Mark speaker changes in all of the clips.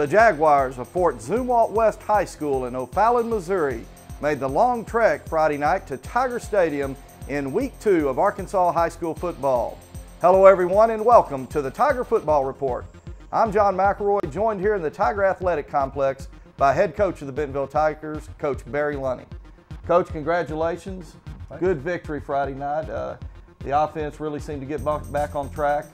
Speaker 1: The Jaguars of Fort Zumwalt West High School in O'Fallon, Missouri made the long trek Friday night to Tiger Stadium in Week 2 of Arkansas High School football. Hello everyone and welcome to the Tiger Football Report. I'm John McElroy, joined here in the Tiger Athletic Complex by head coach of the Bentonville Tigers, Coach Barry Lunny. Coach, congratulations. Good victory Friday night. The offense really seemed to get back on track.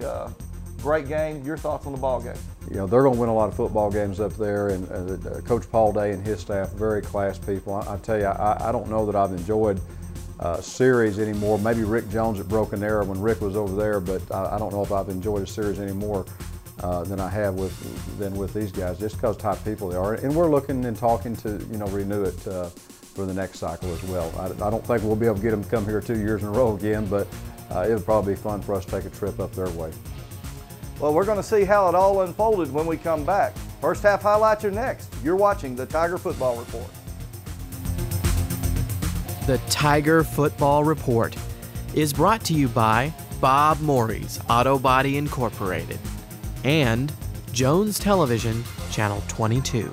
Speaker 1: Great game. Your thoughts on the ball game?
Speaker 2: You know, they're going to win a lot of football games up there, and Coach Paul Day and his staff, very class people. I tell you, I don't know that I've enjoyed series anymore. Maybe Rick Jones at Broken Arrow when Rick was over there, but I don't know if I've enjoyed a series anymore than I have with these guys, just because type people they are. And we're looking and talking to, you know, renew it for the next cycle as well. I don't think we'll be able to get them to come here 2 years in a row again, but it'll probably be fun for us to take a trip up their way.
Speaker 1: Well, we're going to see how it all unfolded when we come back. First half highlights are next. You're watching the Tiger Football Report.
Speaker 3: The Tiger Football Report is brought to you by Bob Morey's Auto Body Incorporated and Jones Television, Channel 22.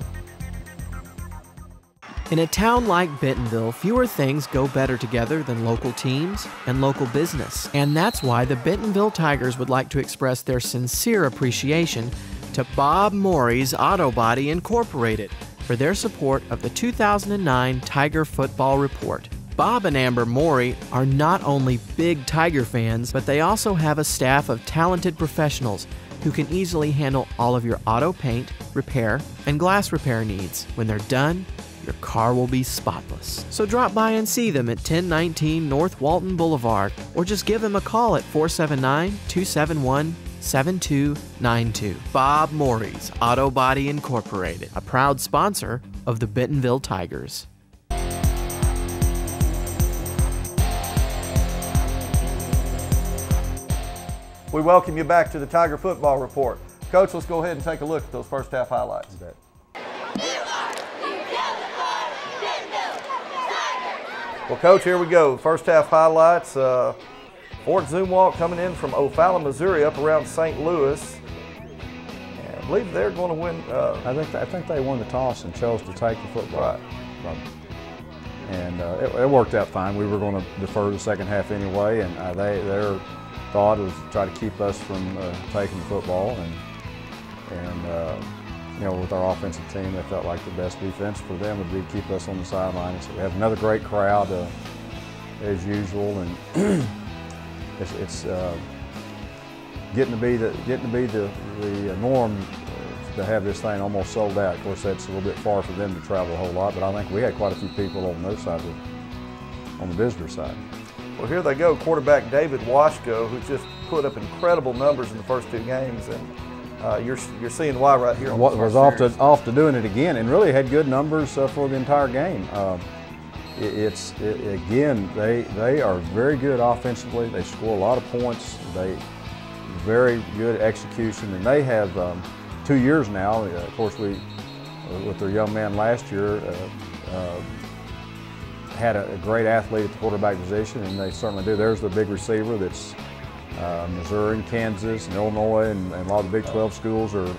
Speaker 3: In a town like Bentonville, fewer things go better together than local teams and local business. And that's why the Bentonville Tigers would like to express their sincere appreciation to Bob Morey's Auto Body Incorporated for their support of the 2009 Tiger Football Report. Bob and Amber Morey are not only big Tiger fans, but they also have a staff of talented professionals who can easily handle all of your auto paint, repair, and glass repair needs. When they're done, your car will be spotless. So drop by and see them at 1019 North Walton Boulevard, or just give them a call at 479-271-7292. Bob Morey's Auto Body Incorporated, a proud sponsor of the Bentonville Tigers.
Speaker 1: We welcome you back to the Tiger Football Report. Coach, let's go ahead and take a look at those first half highlights. Well, Coach, here we go. First half highlights. Fort Zumwalt coming in from O'Fallon, Missouri, up around St. Louis. And I believe they're going to win.
Speaker 2: I think they won the toss and chose to take the football.
Speaker 1: Right.
Speaker 2: And it worked out fine. We were going to defer the second half anyway, and their thought was to try to keep us from taking the football. And you know, with our offensive team, they felt like the best defense for them would be to keep us on the sideline. So we have another great crowd as usual, and it's getting to be the norm to have this thing almost sold out. Of course, that's a little bit far for them to travel a whole lot, but I think we had quite a few people on their side, on the visitor side.
Speaker 1: Well, here they go. Quarterback David Washko, who just put up incredible numbers in the first two games, and you're seeing why right here.
Speaker 2: Was off to doing it again, and really had good numbers for the entire game. Again, they are very good offensively. They score a lot of points. They very good execution, and they have 2 years now. Of course, we with their young man last year had a great athlete at the quarterback position, and they certainly do. There's the big receiver that's Missouri and Kansas and Illinois and a lot of the Big 12 schools are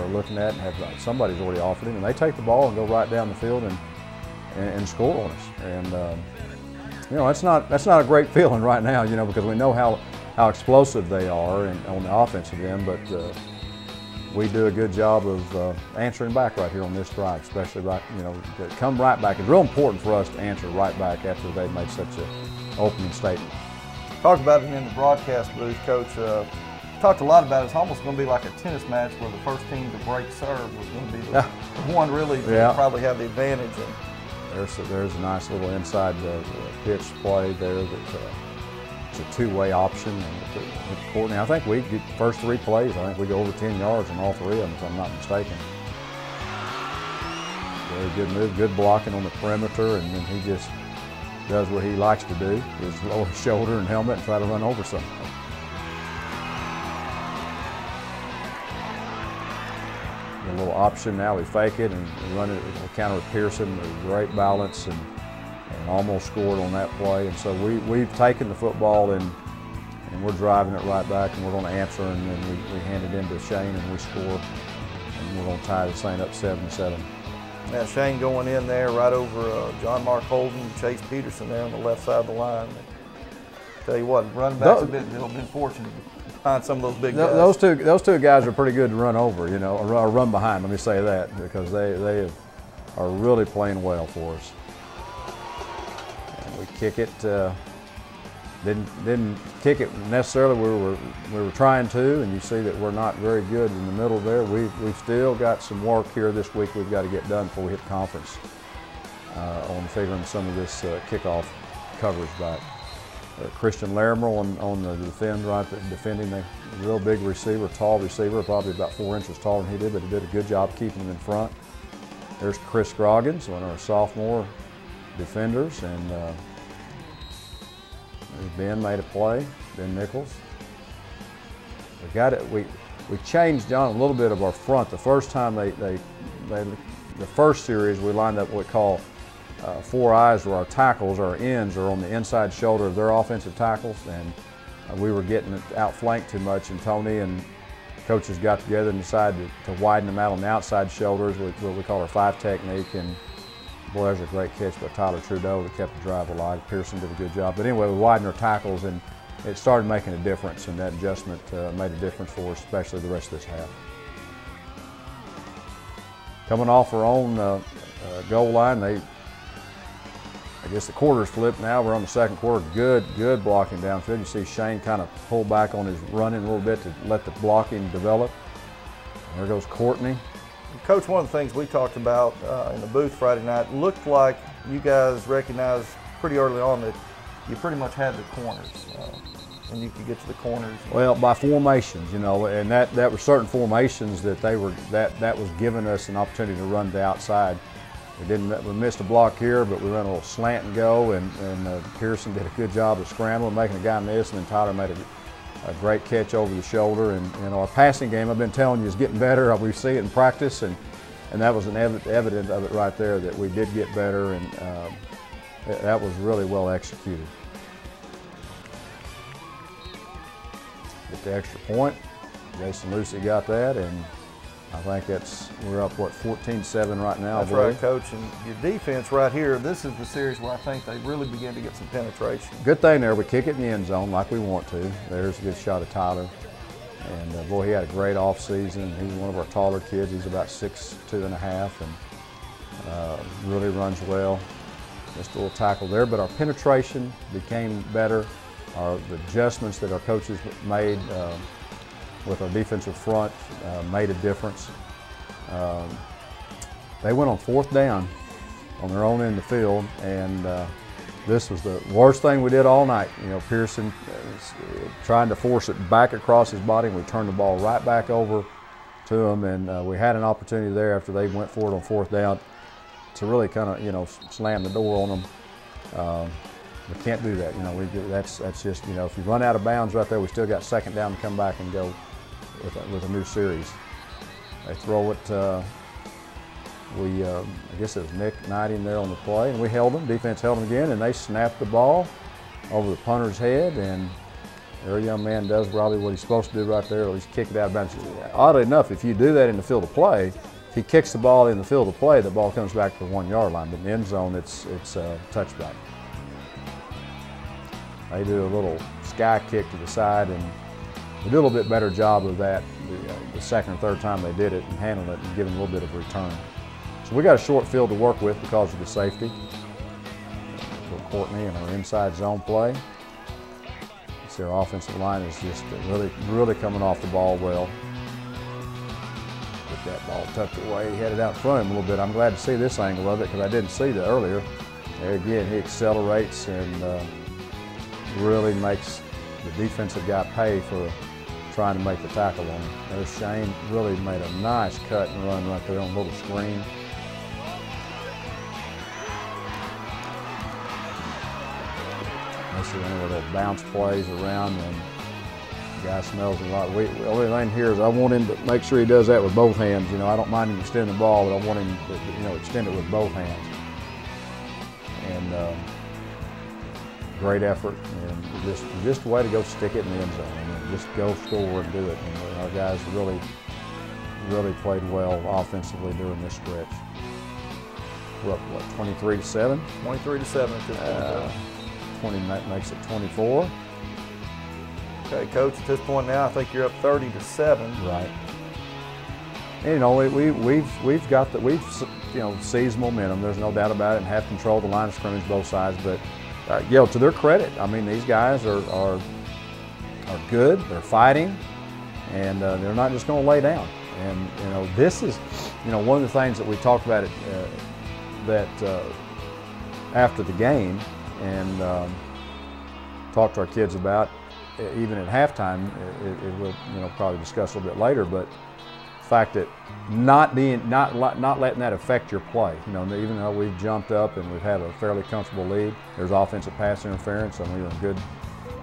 Speaker 2: looking at and have somebody's already offered him, and they take the ball and go right down the field and score on us. And you know, that's not a great feeling right now, you know, because we know how explosive they are on the offensive end, but we do a good job of answering back right here on this drive, especially right, you know, to come right back. It's real important for us to answer right back after they made such an opening statement.
Speaker 1: Talked about it in the broadcast booth, Coach. Talked a lot about it. It's almost going to be like a tennis match where the first team to break serve was going to be the one really to probably have the advantage.
Speaker 2: There's a nice little inside pitch play there that it's a two-way option. And Courtney, I think we get the first three plays. I think we go over 10 yards on all three of them, if I'm not mistaken. Very good move, good blocking on the perimeter, and then he just does what he likes to do, is lower his shoulder and helmet and try to run over something. A little option now, we fake it and run it, counter with Pearson with great balance and almost scored on that play. And so we've taken the football and we're driving it right back, and we're going to answer, and then we hand it into Shane and we score. and we're going to tie this thing up 7-7.
Speaker 1: Now Shane going in there right over John Mark Holden, Chase Peterson there on the left side of the line. Tell you what, running backs have been fortunate to find some of those big guys.
Speaker 2: Those two guys are pretty good to run over, you know, or run behind. Let me say that, because they are really playing well for us. And we kick it. Didn't kick it necessarily. We were trying to, and you see that we're not very good in the middle there. We've still got some work here this week we've got to get done before we hit conference on figuring some of this kickoff coverage back. Christian Larimer on the defending a real big receiver, tall receiver, probably about 4 inches taller than he did, but he did a good job keeping him in front. There's Chris Groggins, one of our sophomore defenders, and Ben made a play, Ben Nichols. We changed down a little bit of our front. The first time the first series we lined up what we call 4 eyes, where our tackles, our ends, are on the inside shoulder of their offensive tackles, and we were getting outflanked too much, and Tony and coaches got together and decided to widen them out on the outside shoulders, what we call our 5 technique. And boy, that was a great catch by Tyler Trudeau that kept the drive alive. Pearson did a good job. But anyway, we widened our tackles, and it started making a difference, and that adjustment made a difference for us, especially the rest of this half. Coming off our own goal line, I guess the quarters flipped now. We're on the second quarter. Good blocking downfield. You see Shane kind of pull back on his running a little bit to let the blocking develop. And there goes Courtney.
Speaker 1: Coach, one of the things we talked about in the booth Friday night, looked like you guys recognized pretty early on that you pretty much had the corners, and you could get to the corners.
Speaker 2: Well, by formations, you know, and that were certain formations that that was giving us an opportunity to run the outside. We missed a block here, but we ran a little slant and go, and Pearson did a good job of scrambling, making a guy miss, and then Tyler made a great catch over the shoulder. And our passing game, I've been telling you, is getting better. We see it in practice, and that was an evidence of it right there, that we did get better, and that was really well executed. Get the extra point. Jason Lucy got that, and I think we're up, what, 14-7 right now.
Speaker 1: That's right, Coach. And your defense right here, this is the series where I think they really begin to get some penetration.
Speaker 2: Good thing there, we kick it in the end zone like we want to. There's a good shot of Tyler. And boy, he had a great off season. He's one of our taller kids. He's about 6'2½", and really runs well. Just a little tackle there, but our penetration became better. The adjustments that our coaches made with our defensive front made a difference. They went on 4th down on their own end of the field, and this was the worst thing we did all night. You know, Pearson trying to force it back across his body, and we turned the ball right back over to him, and we had an opportunity there after they went for it on 4th down to really kind of, you know, slam the door on them. We can't do that. You know, that's just, you know, if you run out of bounds right there, we still got 2nd down to come back and go with a new series. They throw it. I guess it was Nick Knighting there on the play, and we held them. Defense held them again, and they snapped the ball over the punter's head, and their young man does probably what he's supposed to do right there, at least kick it out of bounds. Oddly enough, if you do that in the field of play, if he kicks the ball in the field of play, the ball comes back to the 1-yard line, but in the end zone, it's a touchback. They do a little sky kick to the side, and we did a little bit better job of that the 2nd or 3rd time they did it, and handling it and giving a little bit of return. So we got a short field to work with because of the safety. For Courtney and our inside zone play. See, our offensive line is just really coming off the ball well. Get that ball tucked away, headed out in front of him a little bit. I'm glad to see this angle of it because I didn't see that earlier. There again, he accelerates and really makes the defensive guy pay for trying to make the tackle on him. There's Shane, really made a nice cut and run right there on a little screen. This is one of those bounce plays around, and the guy smells a lot. The only thing here is I want him to make sure he does that with both hands. You know, I don't mind him extending the ball, but I want him to, you know, extend it with both hands. And great effort, and just a way to go stick it in the end zone. I mean, just go score and do it. And our guys really played well offensively during this stretch. We're up, what, 23-7?
Speaker 1: 23-7 at this point.
Speaker 2: 20 makes it 24.
Speaker 1: Okay, Coach, at this point now, I think you're up 30-7.
Speaker 2: Right. And, you know, we've seized momentum. There's no doubt about it, and have controlled the line of scrimmage both sides. But, you know, to their credit, I mean, these guys are good. They're fighting, and they're not just going to lay down. And, you know, this is, you know, one of the things that we talked about after the game, and talked to our kids about, even at halftime. It will, you know, probably discuss a little bit later, but the fact that not letting that affect your play. You know, even though we've jumped up and we've had a fairly comfortable lead, there's offensive pass interference, and we were in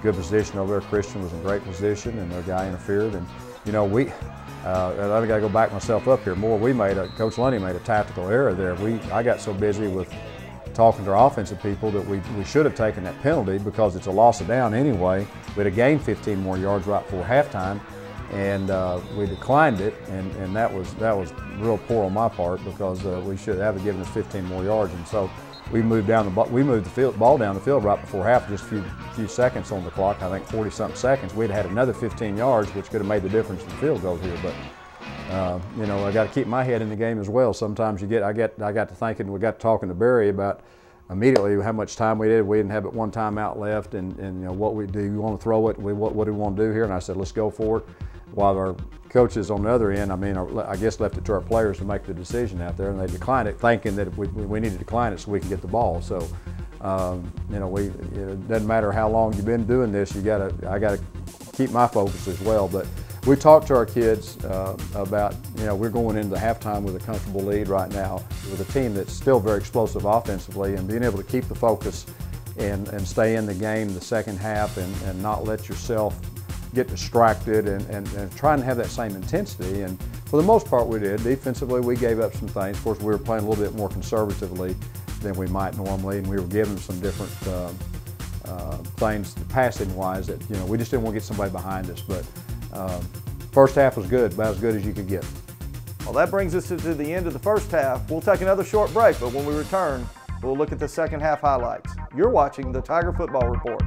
Speaker 2: good position over there. Christian was in great position, and their guy interfered. And, you know, I got to go back myself up here more. Coach Lundy made a tactical error there. I got so busy with talking to our offensive people that we should have taken that penalty, because it's a loss of down anyway. We'd have gained 15 more yards right before halftime, and we declined it, and that was real poor on my part, because we should have given us 15 more yards. And so we moved the ball down the field right before half, just a few seconds on the clock. I think 40-something seconds. We'd had another 15 yards, which could have made the difference in the field goal here. But you know, I got to keep my head in the game as well. Sometimes I got to thinking. We got to talking to Barry about immediately how much time we did. We didn't have but one timeout left, and you know, what we do. You want to throw it? What do we want to do here? And I said, let's go for it. While our coaches on the other end, I guess left it to our players to make the decision out there, and they declined it, thinking that we needed to decline it so we could get the ball. So, you know, it doesn't matter how long you've been doing this. I got to keep my focus as well. But we talked to our kids about, you know, we're going into halftime with a comfortable lead right now, with a team that's still very explosive offensively, and being able to keep the focus and stay in the game the second half, and not let yourself get distracted, and trying to have that same intensity. And for the most part we did. Defensively, we gave up some things. Of course, we were playing a little bit more conservatively than we might normally, and we were given some different things passing-wise that, you know, we just didn't want to get somebody behind us. But first half was good, about as good as you could get.
Speaker 1: Well, that brings us to the end of the first half. We'll take another short break, but when we return, we'll look at the second half highlights. You're watching the Tiger Football Report.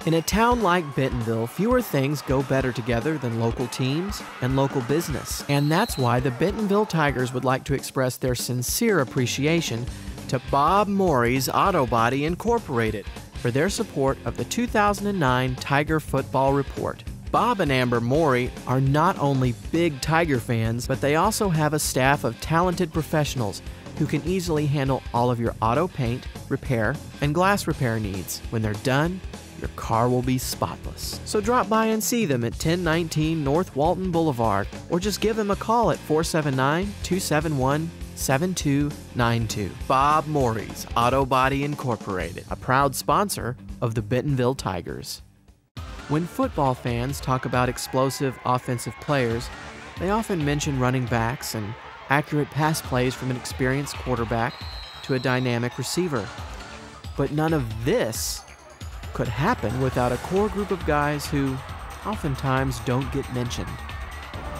Speaker 3: In a town like Bentonville, fewer things go better together than local teams and local business. And that's why the Bentonville Tigers would like to express their sincere appreciation to Bob Morey's Auto Body Incorporated for their support of the 2009 Tiger Football Report. Bob and Amber Morey are not only big Tiger fans, but they also have a staff of talented professionals who can easily handle all of your auto paint, repair, and glass repair needs. When they're done, your car will be spotless. So drop by and see them at 1019 North Walton Boulevard, or just give them a call at 479-271-7292. Bob Morey's Auto Body Incorporated, a proud sponsor of the Bentonville Tigers. When football fans talk about explosive offensive players, they often mention running backs and accurate pass plays from an experienced quarterback to a dynamic receiver. But none of this could happen without a core group of guys who oftentimes don't get mentioned.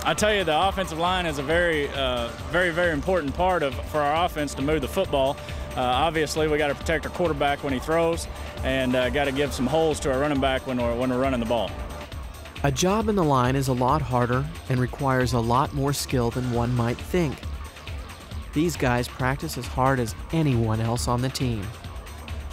Speaker 4: I tell you, the offensive line is a very important part for our offense to move the football. Obviously, we got to protect our quarterback when he throws, and got to give some holes to our running back when we're running the ball.
Speaker 3: A job in the line is a lot harder and requires a lot more skill than one might think. These guys practice as hard as anyone else on the team.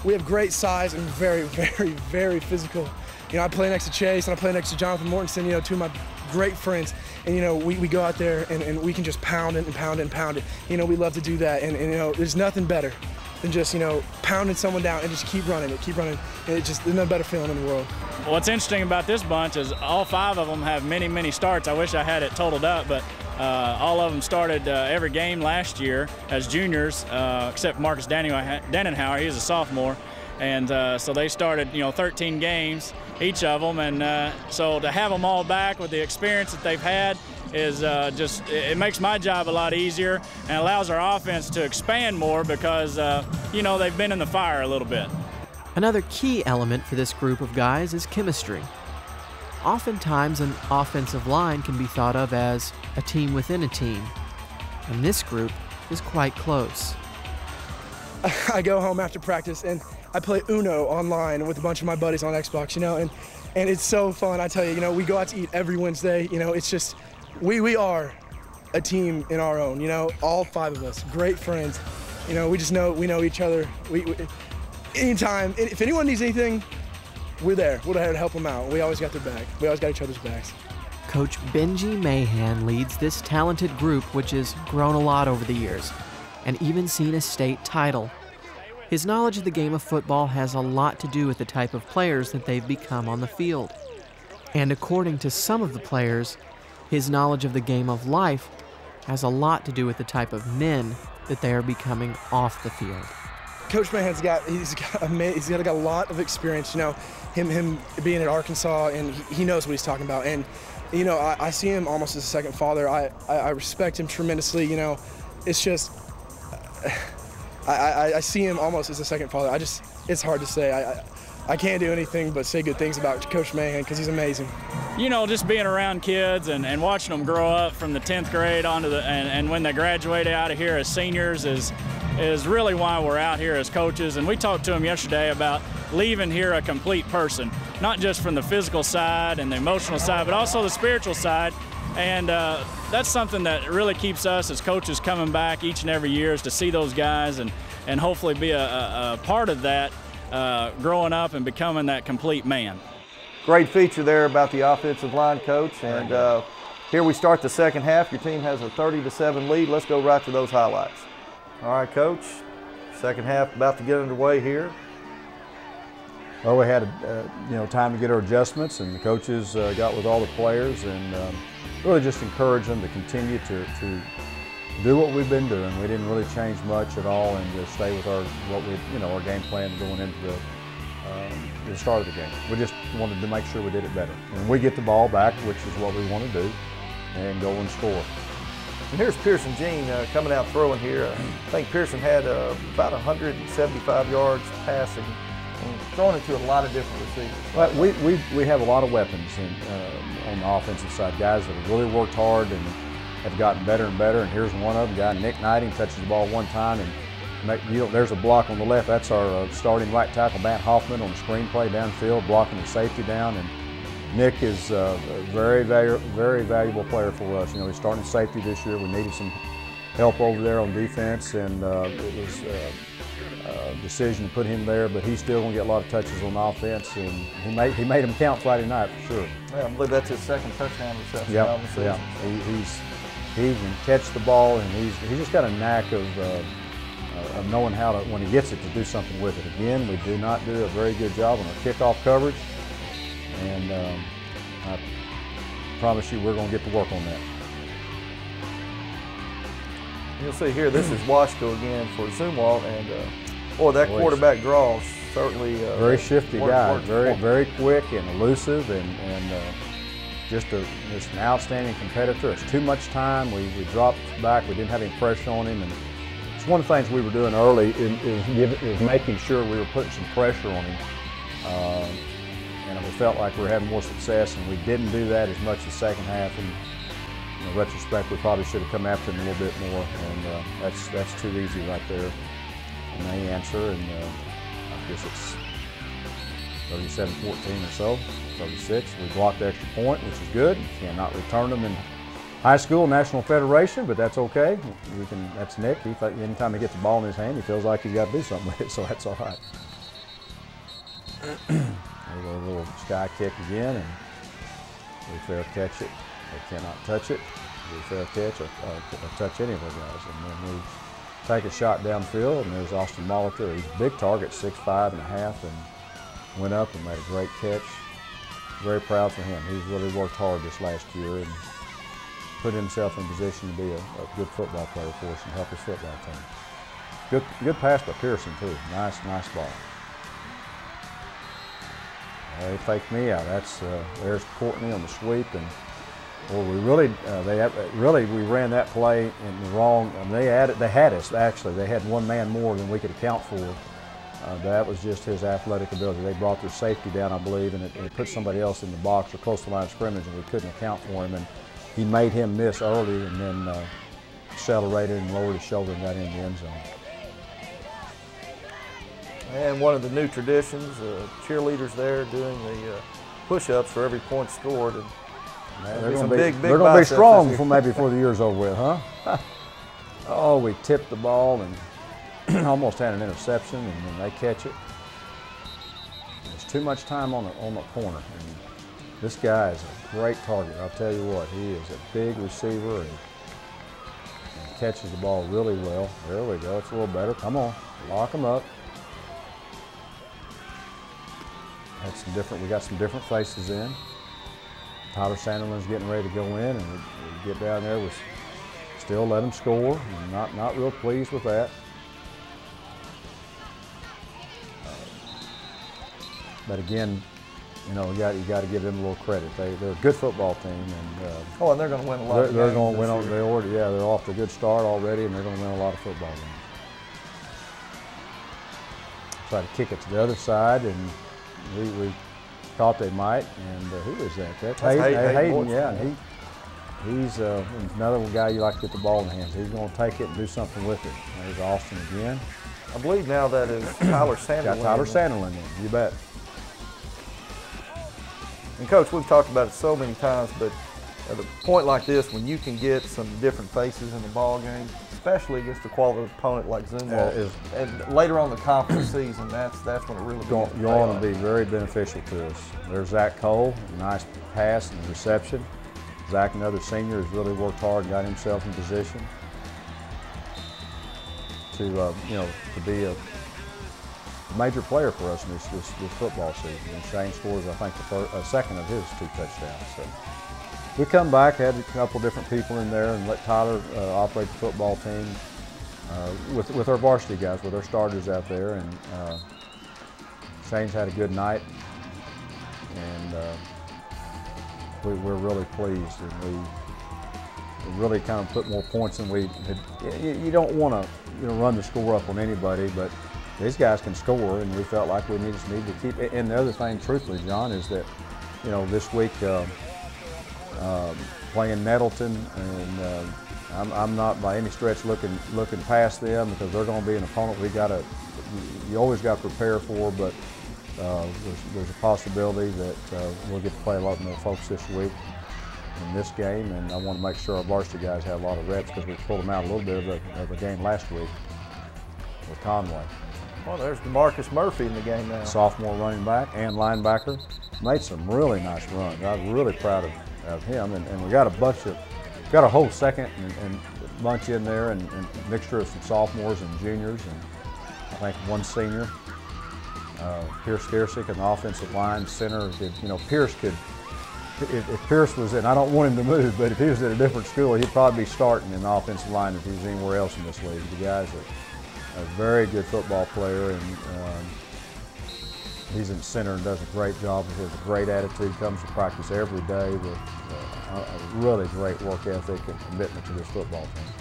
Speaker 5: We have great size and very, very, very physical. You know, I play next to Chase and I play next to Jonathan Mortensen, you know, two of my great friends. And, you know, we go out there and we can just pound it and pound it and pound it. You know, we love to do that. And you know, there's nothing better than just, you know, pounding someone down and just keep running it, keep running. And there's no better feeling in the world.
Speaker 4: Well, what's interesting about this bunch is all 5 of them have many, many starts. I wish I had it totaled up, but all of them started every game last year as juniors, except Marcus Dannenhauer. He was a sophomore, and so they started, you know, 13 games each of them, and so to have them all back with the experience that they've had is it makes my job a lot easier and allows our offense to expand more because you know, they've been in the fire a little bit.
Speaker 3: Another key element for this group of guys is chemistry. Oftentimes, an offensive line can be thought of as a team within a team, and this group is quite close.
Speaker 5: I go home after practice and I play Uno online with a bunch of my buddies on Xbox, and it's so fun. I tell you, we go out to eat every Wednesday. It's just, we are a team in our own, all 5 of us, great friends. We know each other. Anytime, if anyone needs anything, we're there. We're there to help them out. We always got their back. We always got each other's backs.
Speaker 3: Coach Benji Mahan leads this talented group, which has grown a lot over the years and even seen a state title. His knowledge of the game of football has a lot to do with the type of players that they've become on the field. And according to some of the players, his knowledge of the game of life has a lot to do with the type of men that they are becoming off the field.
Speaker 5: Coach Mahan's got a lot of experience, him being at Arkansas, and he knows what he's talking about. And I see him almost as a second father. I respect him tremendously. It's just I see him almost as a second father. It's hard to say. I can't do anything but say good things about Coach Mahan because he's amazing.
Speaker 4: Just being around kids and watching them grow up from the 10th grade onto and when they graduate out of here as seniors is really why we're out here as coaches. And we talked to them yesterday about leaving here a complete person, not just from the physical side and the emotional side, but also the spiritual side. And that's something that really keeps us as coaches coming back each and every year, is to see those guys and hopefully be a part of that, growing up and becoming that complete man.
Speaker 1: Great feature there about the offensive line, Coach. And here we start the second half. Your team has a 30-7 lead. Let's go right to those highlights. All right, Coach. Second half about to get underway here.
Speaker 2: Well, we had time to get our adjustments, and the coaches got with all the players and really just encourage them to continue to do what we've been doing. We didn't really change much at all, and just stay with our game plan going into the start of the game. We just wanted to make sure we did it better. And we get the ball back, which is what we want to do, and go and score.
Speaker 1: And here's Pearson Jean coming out throwing here. I think Pearson had about 175 yards passing, and throwing it to a lot of different receivers.
Speaker 2: Well, we have a lot of weapons on the offensive side, guys that have really worked hard and have gotten better and better. And here's one of them, guy Nick Knighting, touches the ball one time, and there's a block on the left. That's our starting right tackle, Matt Hoffman, on the screen play downfield, blocking the safety down. And Nick is a very, very, very valuable player for us. He's starting safety this year. We needed some help over there on defense, and it was a decision to put him there, but he's still going to get a lot of touches on offense, and he made them count Friday night for sure.
Speaker 1: Yeah, I believe that's his second touchdown reception on the season.
Speaker 2: Yeah, he can catch the ball, and he's just got a knack of knowing how to, when he gets it, to do something with it. Again, we do not do a very good job on our kickoff coverage, and I promise you we're going to get to work on that.
Speaker 1: You'll see here, this is Washco again for Zumwalt, and boy, that quarterback draw certainly
Speaker 2: very shifty guy, very quick and elusive, and just an outstanding competitor. It's too much time. We dropped back. We didn't have any pressure on him, and it's one of the things we were doing early is making sure we were putting some pressure on him. And we felt like we were having more success, and we didn't do that as much the second half. And in retrospect, we probably should have come after him a little bit more, and that's too easy right there. And they answer, and I guess it's 37-14 or so, 36. We blocked the extra point, which is good. Cannot return them in high school, National Federation, but that's okay. That's Nick. Anytime he gets the ball in his hand, he feels like he's got to do something with it, so that's all right. There goes a little sky kick again, and we fair catch it. They cannot touch it. We fair catch or touch any of our guys. And then we take a shot downfield, and there's Austin Molitor. He's a big target, 6'5.5", and went up and made a great catch. Very proud for him. He's really worked hard this last year and put himself in position to be a good football player for us and help his football team. Good pass by Pearson too. Nice ball. They faked me out. There's Courtney on the sweep, and we ran that play in the wrong. And they had us actually. They had one man more than we could account for, That was just his athletic ability. They brought their safety down, I believe, and it put somebody else in the box or close to the line of scrimmage, and we couldn't account for him. And he made him miss early, and then accelerated and lowered his shoulder and got in the end zone.
Speaker 1: And one of the new traditions, cheerleaders there doing the push-ups for every point scored. And
Speaker 2: they're going to be strong maybe before the year's over with, huh? Oh, we tipped the ball and almost had an interception, and then they catch it. There's too much time on the corner. And this guy is a great target. I'll tell you what, he is a big receiver and catches the ball really well. There we go. It's a little better. Come on, lock him up. We got some different faces in. Tyler Sanderlin's getting ready to go in, and we get down there. We still let him score. I'm not real pleased with that. But again, you know, you got to give them a little credit. They're a good football team, and
Speaker 1: and they're going to win a lot.
Speaker 2: They're going to win. They're off to a good start already, and they're going to win a lot of football games. Try to kick it to the other side, and we thought they might. And who is that? That's Hayden. Yeah, and he's another guy you like to get the ball in the hands. He's going to take it and do something with it. There's Austin again.
Speaker 1: I believe now that is Tyler Sanderlin.
Speaker 2: Got Tyler Sanderlin in. You bet.
Speaker 1: And Coach, we've talked about it so many times, but at a point like this, when you can get some different faces in the ball game, especially against a quality opponent like Zumwalt, and later on the conference season, that's when it really begins.
Speaker 2: You want to be very beneficial to us. There's Zach Cole, nice pass and reception. Zach, another senior, has really worked hard and got himself in position to to be a major player for us in this football season. And Shane scores, I think, the second of his 2 touchdowns. So we come back, had a couple different people in there, and let Tyler operate the football team with our varsity guys, with our starters out there. And Shane's had a good night, and we're really pleased. And we really kind of put more points than we had. You don't want to run the score up on anybody, but these guys can score, and we felt like we just need to keep it. And the other thing, truthfully, John, is that, this week playing Nettleton, and I'm not by any stretch looking past them, because they're going to be an opponent you always got to prepare for. But there's a possibility that we'll get to play a lot more folks this week in this game, and I want to make sure our varsity guys have a lot of reps, because we pulled them out a little bit of a game last week with Conway.
Speaker 1: Well, there's DeMarcus Murphy in the game now.
Speaker 2: Sophomore running back and linebacker. Made some really nice runs. I was really proud of him. And we got a whole second and bunch in there, and a mixture of some sophomores and juniors, and I think one senior. Pierce Garsick in the offensive line, center. Pierce could, if Pierce was in, I don't want him to move, but if he was at a different school, he'd probably be starting in the offensive line if he was anywhere else in this league. The guy's a very good football player, and he's in center and does a great job. He has a great attitude, comes to practice every day with a really great work ethic and commitment to this football team.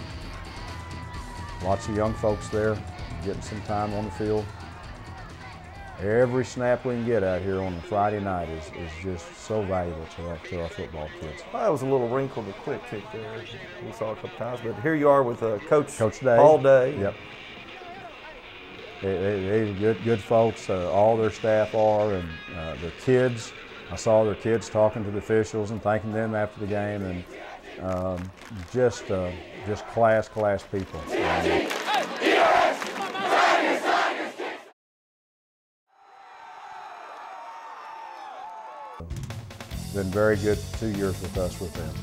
Speaker 2: Lots of young folks there getting some time on the field. Every snap we can get out here on a Friday night is just so valuable to our football kids.
Speaker 1: Well, that was a little wrinkle to quick kick there. We saw a couple times, but here you are with Coach
Speaker 2: Day.
Speaker 1: All Day.
Speaker 2: Yep. They're good folks. All their staff are, and their kids. I saw their kids talking to the officials and thanking them after the game, and just class people. Been very good 2 years with us with them.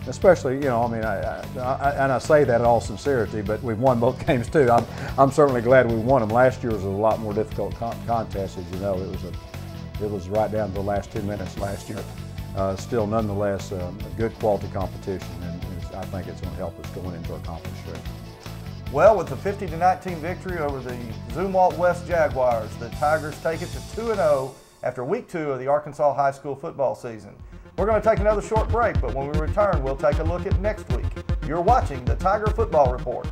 Speaker 2: Especially, I say that in all sincerity, but we've won both games too. I'm certainly glad we won them. Last year was a lot more difficult contest, as you know. It was right down to the last 2 minutes last year. Still, nonetheless, a good quality competition, and I think it's going to help us going into our conference stretch.
Speaker 1: Well, with the 50-19 victory over the Zumwalt West Jaguars, the Tigers take it to 2-0 after week 2 of the Arkansas high school football season. We're going to take another short break, but when we return, we'll take a look at next week. You're watching the Tiger Football Report.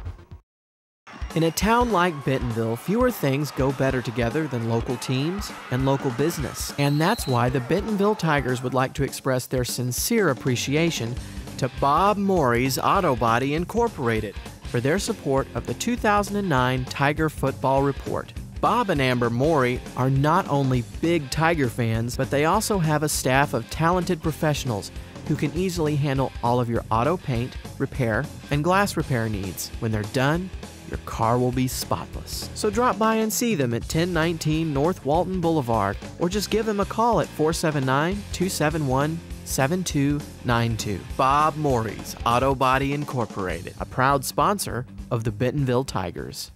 Speaker 3: In a town like Bentonville, fewer things go better together than local teams and local business. And that's why the Bentonville Tigers would like to express their sincere appreciation to Bob Morey's Auto Body Incorporated for their support of the 2009 Tiger Football Report. Bob and Amber Morey are not only big Tiger fans, but they also have a staff of talented professionals who can easily handle all of your auto paint, repair, and glass repair needs. When they're done, your car will be spotless. So drop by and see them at 1019 North Walton Boulevard, or just give them a call at 479-271-7292. Bob Morey's Auto Body Incorporated, a proud sponsor of the Bentonville Tigers.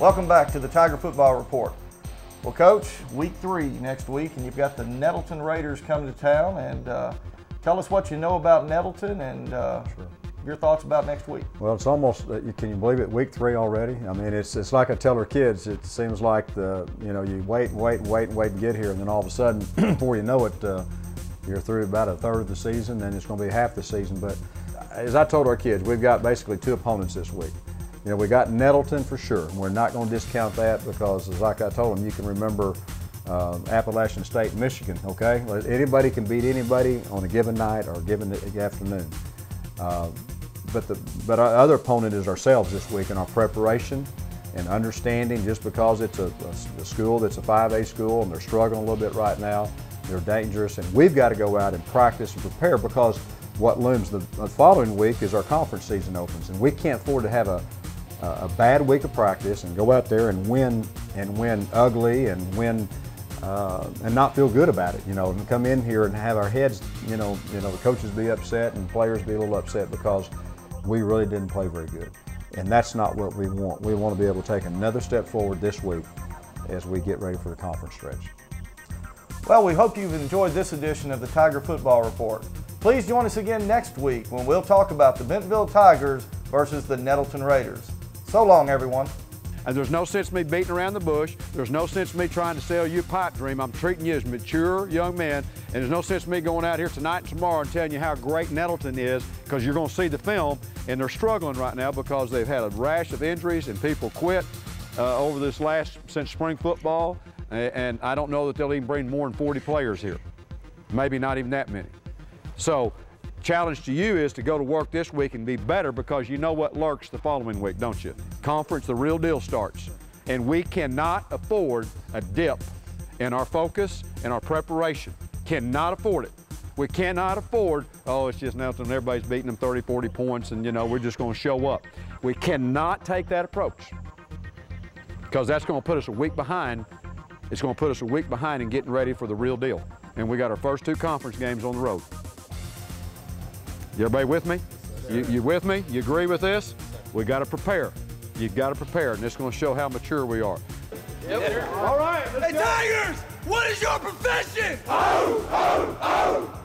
Speaker 1: Welcome back to the Tiger Football Report. Well, Coach, week 3 next week, and you've got the Nettleton Raiders coming to town. And tell us what you know about Nettleton and your thoughts about next week.
Speaker 2: Well, it's almost, can you believe it, week 3 already? I mean, it's like I tell our kids, it seems like you wait to get here, and then all of a sudden, before you know it, you're through about a third of the season, and it's going to be half the season. But as I told our kids, we've got basically 2 opponents this week. You know, we got Nettleton for sure. We're not going to discount that because, as like I told them, you can remember Appalachian State, Michigan, okay? Anybody can beat anybody on a given night or a given afternoon. But our other opponent is ourselves this week in our preparation and understanding. Just because it's a school that's a 5A school and they're struggling a little bit right now, they're dangerous, and we've got to go out and practice and prepare, because what looms the following week is our conference season opens, and we can't afford to have a bad week of practice and go out there and win ugly and win and not feel good about it, and come in here and have our heads, the coaches be upset and players be a little upset because we really didn't play very good. And that's not what we want. We want to be able to take another step forward this week as we get ready for the conference stretch.
Speaker 1: Well, we hope you've enjoyed this edition of the Tiger Football Report. Please join us again next week when we'll talk about the Bentonville Tigers versus the Nettleton Raiders. So long, everyone.
Speaker 6: And there's no sense in me beating around the bush. There's no sense in me trying to sell you a pipe dream. I'm treating you as mature young men, and there's no sense in me going out here tonight and tomorrow and telling you how great Nettleton is, because you're going to see the film, and they're struggling right now because they've had a rash of injuries and people quit over this since spring football, and I don't know that they'll even bring more than 40 players here. Maybe not even that many. So, challenge to you is to go to work this week and be better, because you know what lurks the following week, don't you? Conference, the real deal starts. And we cannot afford a dip in our focus and our preparation. Cannot afford it. We cannot afford, oh, it's just Nettleton, everybody's beating them 30, 40 points, and we're just going to show up. We cannot take that approach, because that's going to put us a week behind. It's going to put us a week behind in getting ready for the real deal. And we got our first 2 conference games on the road. Everybody with me? You with me? You agree with this? We got to prepare. You've got to prepare, and it's going to show how mature we are.
Speaker 7: Yep. All right. Hey, Tigers! What is your profession?
Speaker 8: Oh, oh, oh!